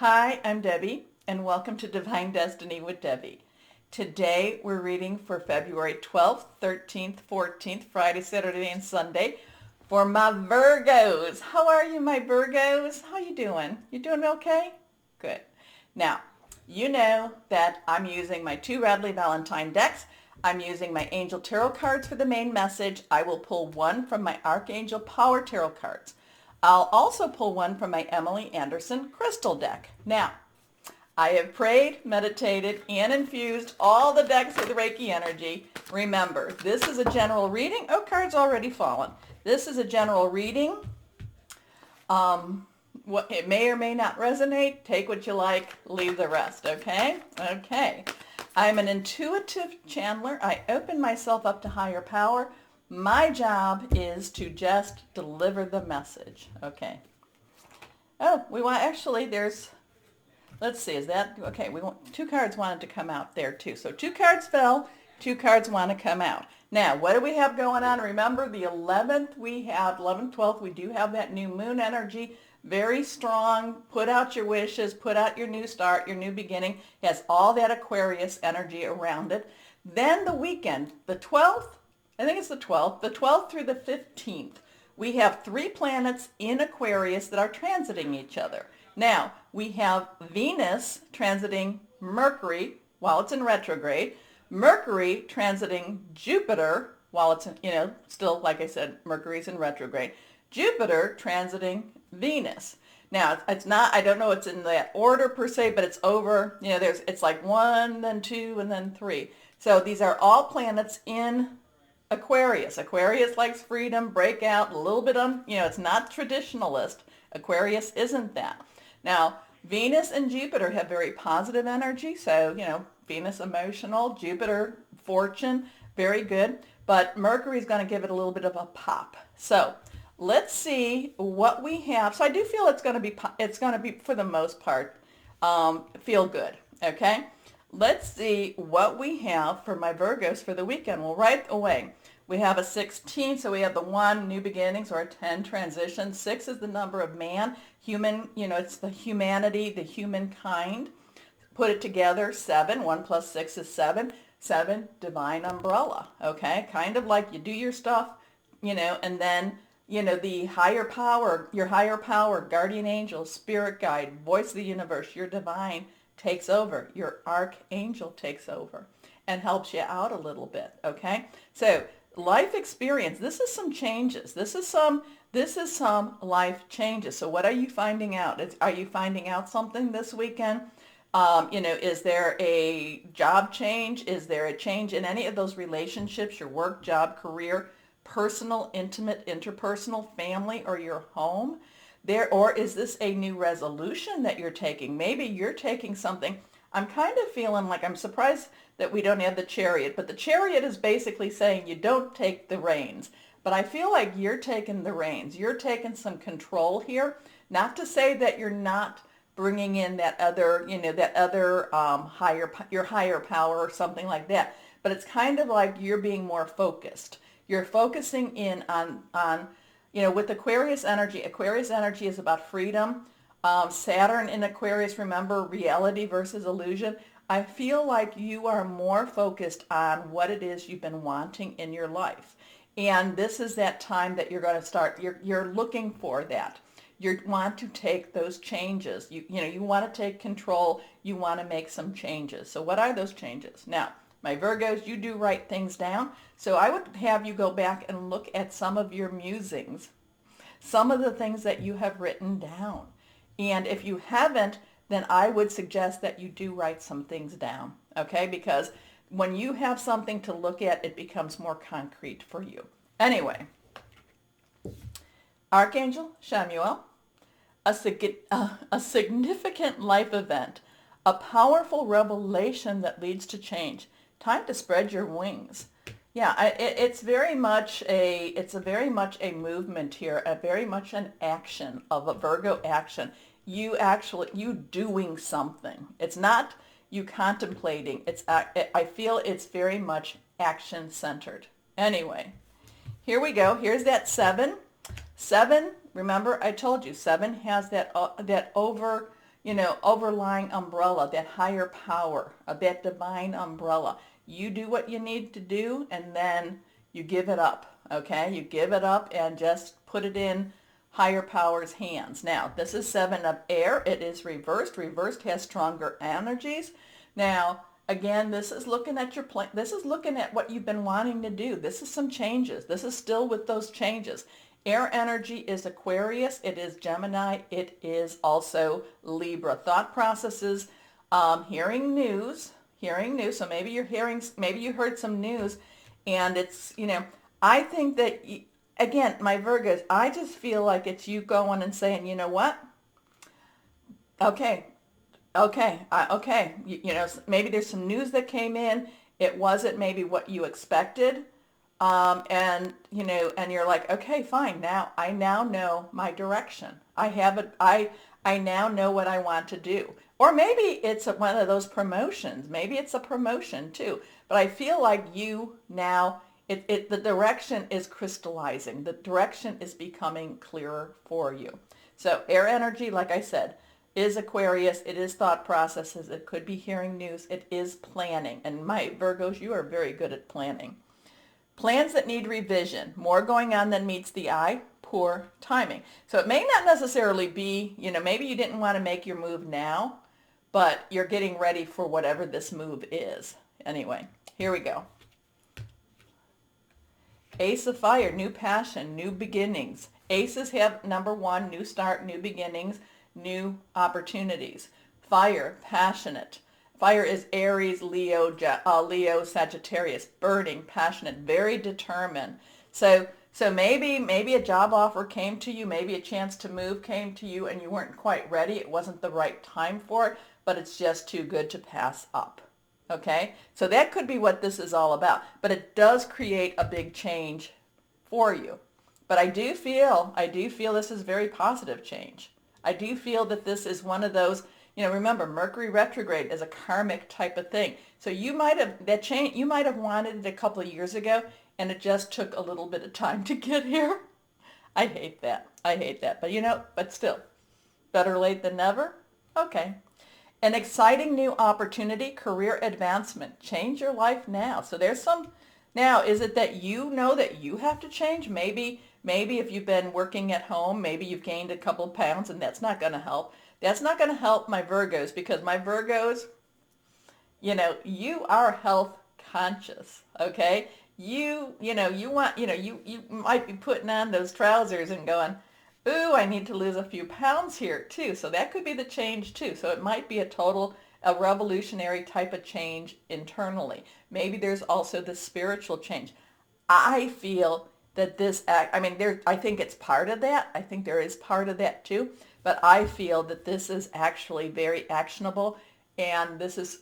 Hi, I'm Debbie, and welcome to Divine Destiny with Debbie. Today we're reading for February 12th, 13th, 14th, Friday, Saturday, and Sunday for my Virgos. How are you, my Virgos? How you doing? You doing okay? Good. Now, you know that I'm using my two Radley Valentine decks. I'm using my Angel Tarot cards for the main message. I will pull one from my Archangel Power Tarot cards. I'll also pull one from my Emily Anderson Crystal deck. Now, I have prayed, meditated, and infused all the decks with Reiki energy. Remember, this is a general reading. Oh, card's already fallen. This is a general reading. It may or may not resonate. Take what you like, leave the rest, okay? Okay. I'm an intuitive channeler. I open myself up to higher power. My job is to just deliver the message. Okay. Oh, let's see, is that, okay, two cards wanted to come out there too. So two cards fell, two cards want to come out. Now, what do we have going on? Remember, the 11th, 12th, we do have that new moon energy. Very strong. Put out your wishes, put out your new start, your new beginning. It has all that Aquarius energy around it. Then the weekend, the 12th, I think it's the 12th through the 15th. We have three planets in Aquarius that are transiting each other. Now, we have Venus transiting Mercury while it's in retrograde, Mercury transiting Jupiter while it's, still, like I said, Mercury's in retrograde, Jupiter transiting Venus. Now, it's not, I don't know it's in that order per se, but it's over, it's like 1, then 2, and then 3. So these are all planets in Aquarius. Aquarius likes freedom, breakout, a little bit it's not traditionalist. Aquarius isn't that. Now, Venus and Jupiter have very positive energy. So, Venus emotional, Jupiter fortune, very good. But Mercury is going to give it a little bit of a pop. So let's see what we have. So I do feel it's going to be for the most part, feel good. Okay. Let's see what we have for my Virgos for the weekend. Well, right away, we have a 16, so we have the 1, new beginnings, or a 10, transition. 6 is the number of man, human, it's the humanity, the humankind. Put it together, 7, 1 plus 6 is 7. 7, divine umbrella, okay? Kind of like you do your stuff, and then, the higher power, your higher power, guardian angel, spirit guide, voice of the universe, your divine takes over. Your archangel takes over and helps you out a little bit, okay? So life experience, this is some changes. This is some life changes. So what are you finding out? Are you finding out something this weekend? Is there a job change? Is there a change in any of those relationships, your work, job, career, personal, intimate, interpersonal, family, or your home? Or is this a new resolution that you're taking? Maybe you're taking something. I'm kind of feeling like, I'm surprised that we don't have the Chariot, but the Chariot is basically saying you don't take the reins. But I feel like you're taking the reins. You're taking some control here. Not to say that you're not bringing in that other, your higher power or something like that. But it's kind of like you're being more focused. You're focusing in on with Aquarius energy is about freedom. Saturn in Aquarius, remember, reality versus illusion. I feel like you are more focused on what it is you've been wanting in your life. And this is that time that you're going to start, you're looking for that. You want to take those changes. You want to take control. You want to make some changes. So what are those changes? Now, my Virgos, you do write things down. So I would have you go back and look at some of your musings, some of the things that you have written down. And if you haven't, then I would suggest that you do write some things down, okay? Because when you have something to look at, it becomes more concrete for you. Anyway, Archangel Chamuel, a significant life event, a powerful revelation that leads to change. Time to spread your wings. Yeah, it's very much a movement here, very much an action of a Virgo action. You doing something. It's not you contemplating. I feel it's very much action centered. Anyway, here we go. Here's that 7. 7, remember I told you 7 has that overlying umbrella, that higher power, that divine umbrella. You do what you need to do, and then you give it up, okay? You give it up and just put it in higher power's hands. Now, this is 7 of air. It is reversed. Reversed has stronger energies. Now, again, this is looking at your plan. This is looking at what you've been wanting to do. This is some changes. This is still with those changes. Air energy is Aquarius. It is Gemini. It is also Libra. Thought processes, hearing news. So maybe you heard some news, and it's, I think that, again, my Virgos, I just feel like it's you going and saying, you know what? Okay, okay. Maybe there's some news that came in. It wasn't maybe what you expected. And you're like, okay, fine. Now I know my direction. I now know what I want to do. Or maybe it's one of those promotions. Maybe it's a promotion too. But I feel like you now, the direction is crystallizing. The direction is becoming clearer for you. So air energy, like I said, is Aquarius. It is thought processes. It could be hearing news. It is planning. And my Virgos, you are very good at planning. Plans that need revision. More going on than meets the eye. Poor timing. So it may not necessarily be, maybe you didn't want to make your move now, but you're getting ready for whatever this move is. Anyway, here we go. Ace of Fire, new passion, new beginnings. Aces have number 1, new start, new beginnings, new opportunities. Fire, passionate. Fire is Aries, Leo, Sagittarius, burning, passionate, very determined. So maybe a job offer came to you, maybe a chance to move came to you, and you weren't quite ready. It wasn't the right time for it, but it's just too good to pass up. Okay? So that could be what this is all about. But it does create a big change for you. But I do feel this is very positive change. I do feel that this is one of those, remember, Mercury retrograde is a karmic type of thing. So you might have wanted it a couple of years ago, and it just took a little bit of time to get here. I hate that. But still, better late than never. Okay. An exciting new opportunity, career advancement. Change your life now. So there's some, now, is it that you know that you have to change? Maybe if you've been working at home, maybe you've gained a couple of pounds, and that's not going to help. That's not going to help my Virgos, because my Virgos, you are health conscious, okay? You might be putting on those trousers and going, ooh, I need to lose a few pounds here too. So that could be the change too. So it might be a revolutionary type of change internally. Maybe there's also the spiritual change. I feel that I think it's part of that. I think there is part of that too. But I feel that this is actually very actionable. And this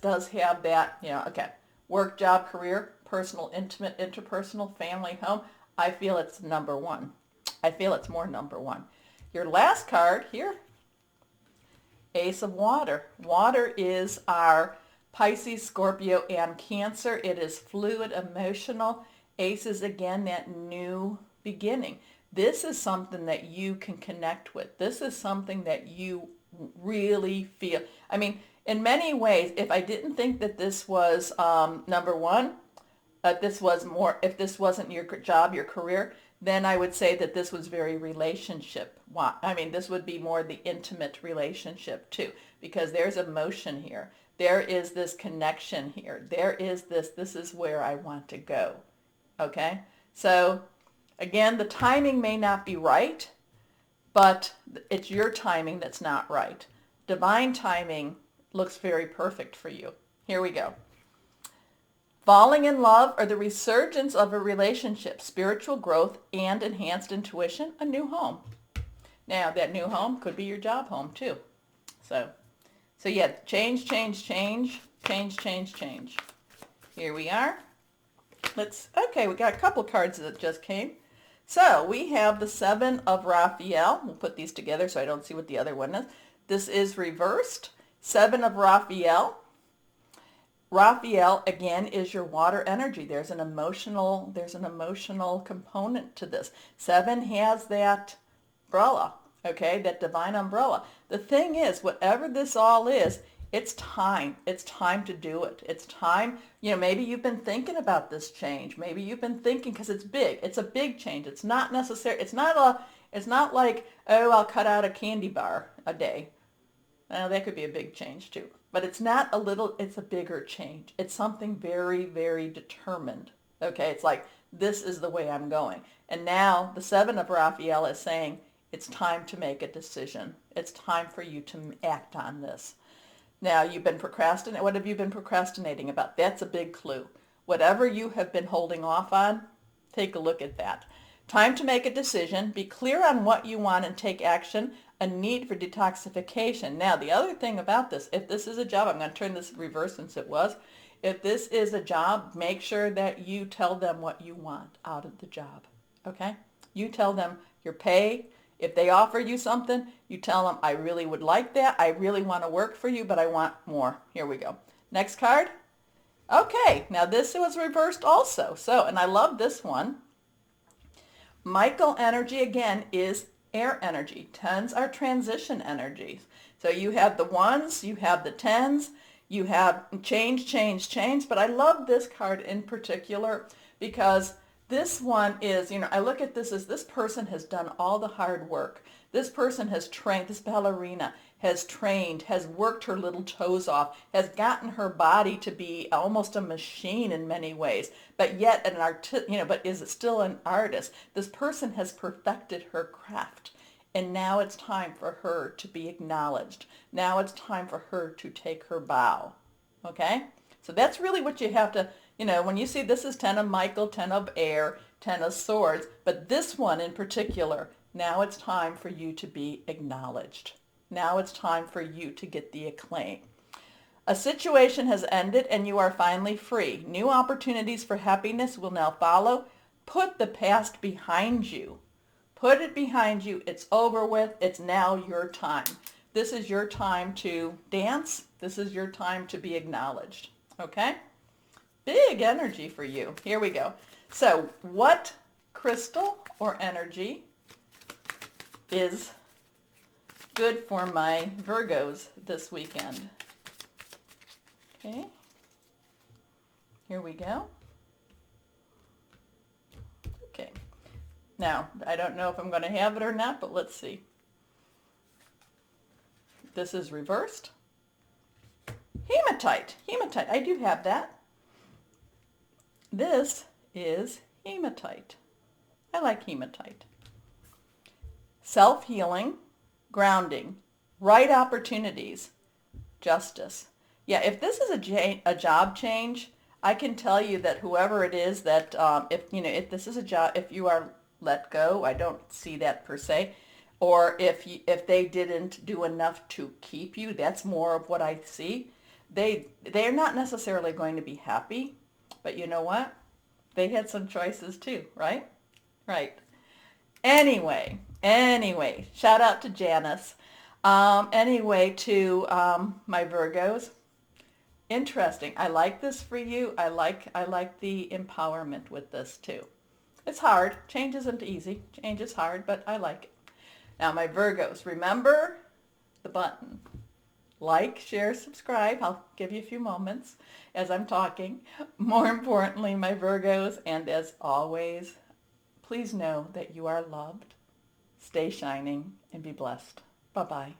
does have that, okay, work, job, career, personal, intimate, interpersonal, family, home. I feel it's number 1. I feel it's more number 1. Your last card here, Ace of Water. Water is our Pisces, Scorpio, and Cancer. It is fluid, emotional. Ace is, again, that new beginning. This is something that you can connect with. This is something that you really feel. I mean, in many ways, if I didn't think that this was number 1, if this wasn't your job, your career, then I would say that this was very relationship. This would be more the intimate relationship too, because there's emotion here. There is this connection here. There is this is where I want to go. Okay? So again, the timing may not be right, but it's your timing that's not right. Divine timing looks very perfect for you. Here we go. Falling in love or the resurgence of a relationship, spiritual growth and enhanced intuition, a new home. Now, that new home could be your job home too. So yeah, change. Here we are. We got a couple cards that just came. So we have the 7 of Raphael. We'll put these together so I don't see what the other one is. This is reversed. 7 of Raphael. Raphael, again, is your water energy. There's an emotional component to this. 7 has that umbrella, Okay, that divine umbrella. The thing is, whatever this all is, it's time. It's time to do it. It's time, maybe you've been thinking about this change. Maybe you've been thinking, because it's big. It's a big change. It's not necessary. It's not like, oh, I'll cut out a candy bar a day. Now, that could be a big change too. But it's not a little, it's a bigger change. It's something very, very determined. Okay, it's like, this is the way I'm going. And now the Seven of Raphael is saying, it's time to make a decision. It's time for you to act on this. Now, you've been procrastinating. What have you been procrastinating about? That's a big clue. Whatever you have been holding off on, take a look at that. Time to make a decision. Be clear on what you want and take action. A need for detoxification. Now, the other thing about this, if this is a job, I'm going to turn this reverse since it was. If this is a job, make sure that you tell them what you want out of the job. Okay? You tell them your pay. If they offer you something, you tell them, I really would like that. I really want to work for you, but I want more. Here we go. Next card. Okay, now this was reversed also. So, and I love this one. Michael energy, again, is air energy. Tens are transition energies. So you have the ones, you have the tens, you have change, change, change. But I love this card in particular because this one is, I look at this as this person has done all the hard work. This person has trained, this ballerina has trained, has worked her little toes off, has gotten her body to be almost a machine in many ways, but yet but is still an artist. This person has perfected her craft. And now it's time for her to be acknowledged. Now it's time for her to take her bow. Okay? So that's really what you have to, when you see this is 10 of Michael, 10 of air, 10 of swords, but this one in particular, now it's time for you to be acknowledged. Now it's time for you to get the acclaim. A situation has ended and you are finally free. New opportunities for happiness will now follow. Put the past behind you. Put it behind you. It's over with. It's now your time. This is your time to dance. This is your time to be acknowledged. Okay? Big energy for you. Here we go. So what crystal or energy is good for my Virgos this weekend? Okay. Here we go. Okay. Now, I don't know if I'm going to have it or not, but let's see. This is reversed. Hematite. Hematite. I do have that. This is hematite. I like hematite. Self-healing, grounding, right opportunities, justice. Yeah, if this is a job change, I can tell you that whoever it is that, if this is a job, if you are let go, I don't see that per se, or if they didn't do enough to keep you, that's more of what I see. They're not necessarily going to be happy, but you know what? They had some choices too, right? Right. Anyway, shout out to Janice. Anyway, to my Virgos. Interesting. I like this for you. I like the empowerment with this too. It's hard. Change isn't easy. Change is hard, but I like it. Now, my Virgos, remember the button. Like, share, subscribe. I'll give you a few moments as I'm talking. More importantly, my Virgos, and as always, please know that you are loved. Stay shining and be blessed. Bye-bye.